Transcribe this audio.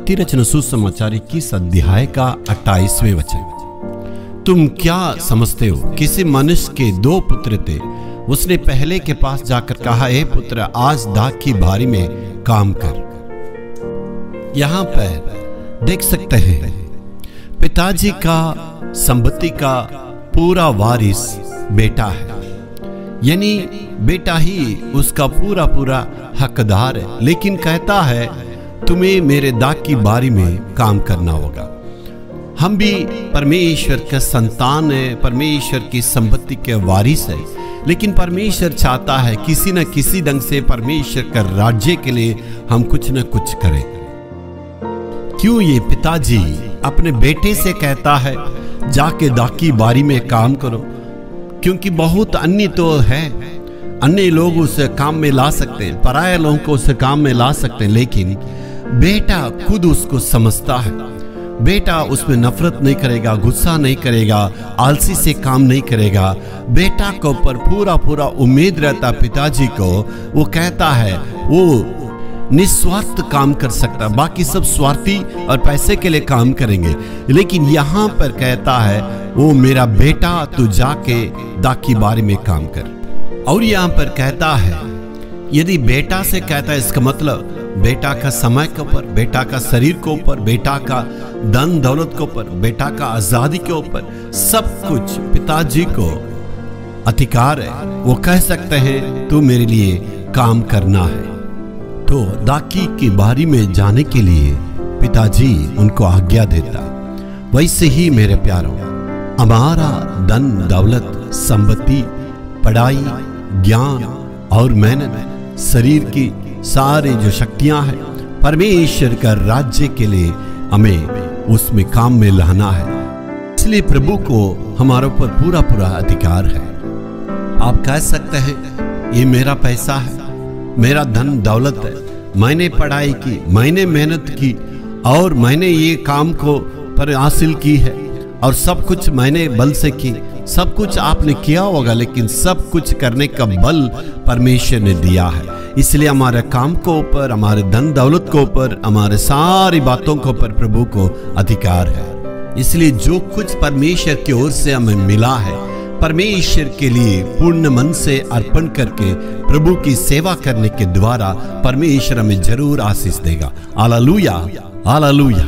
मत्ती रचना सुसमाचार 21 अध्याय का 28वें वचन। तुम क्या समझते हो? किसी मनुष्य के 2 पुत्र थे। उसने पहले के पास जाकर कहा, हे पुत्र, आज दाख की बारी में काम कर। यहाँ पर देख सकते हैं पिताजी का संपत्ति का पूरा वारिस बेटा है, यानी बेटा ही उसका पूरा पूरा हकदार है। लेकिन कहता है तुम्हें मेरे दाख की बारी में काम करना होगा। हम भी परमेश्वर का संतान है, परमेश्वर की संपत्ति के वारिस है, लेकिन परमेश्वर चाहता है किसी न किसी ढंग से परमेश्वर का राज्य के लिए हम कुछ न कुछ करें। क्यों ये पिताजी अपने बेटे से कहता है जाके दाख की बारी में काम करो? क्योंकि बहुत अन्य तो है, अन्य लोग उसे काम में ला सकते हैं, पराये लोगों को उसे काम में ला सकते हैं, लेकिन बेटा खुद उसको समझता है। बेटा उसमें नफरत नहीं करेगा, गुस्सा नहीं करेगा, आलसी से काम नहीं करेगा। बेटा के ऊपर पूरा पूरा उम्मीद रहता पिताजी को। वो कहता है वो निस्वार्थ काम कर सकता, बाकी सब स्वार्थी और पैसे के लिए काम करेंगे। लेकिन यहाँ पर कहता है वो मेरा बेटा, तू जाके दाख की बारी में काम कर। और यहाँ पर कहता है यदि बेटा से कहता है, इसका मतलब बेटा का समय के ऊपर, बेटा का शरीर के ऊपर, बेटा का धन दौलत के ऊपर, बेटा का आजादी के ऊपर सब कुछ पिताजी को अधिकार है। वो कह सकते हैं तू मेरे लिए काम करना है। तो दाखी की बारी में जाने के लिए पिताजी उनको आज्ञा देता। वैसे ही मेरे प्यारों, हमारा धन दौलत, संपत्ति, पढ़ाई, ज्ञान और मेहनत, शरीर की सारी जो शक्तियां हैं, परमेश्वर का राज्य के लिए हमें उसमें काम में लाना है। इसलिए प्रभु को हमारे ऊपर पूरा पूरा अधिकार है। आप कह सकते हैं ये मेरा पैसा है, मेरा धन दौलत है, मैंने पढ़ाई की, मैंने मेहनत की और मैंने ये काम को पर हासिल की है और सब कुछ मैंने बल से की। सब कुछ आपने किया होगा, लेकिन सब कुछ करने का बल परमेश्वर ने दिया है। इसलिए हमारे काम को ऊपर, हमारे धन दौलत को ऊपर, हमारे सारी बातों को ऊपर प्रभु को अधिकार है। इसलिए जो कुछ परमेश्वर की ओर से हमें मिला है, परमेश्वर के लिए पूर्ण मन से अर्पण करके प्रभु की सेवा करने के द्वारा परमेश्वर हमें जरूर आशीष देगा। Hallelujah, hallelujah.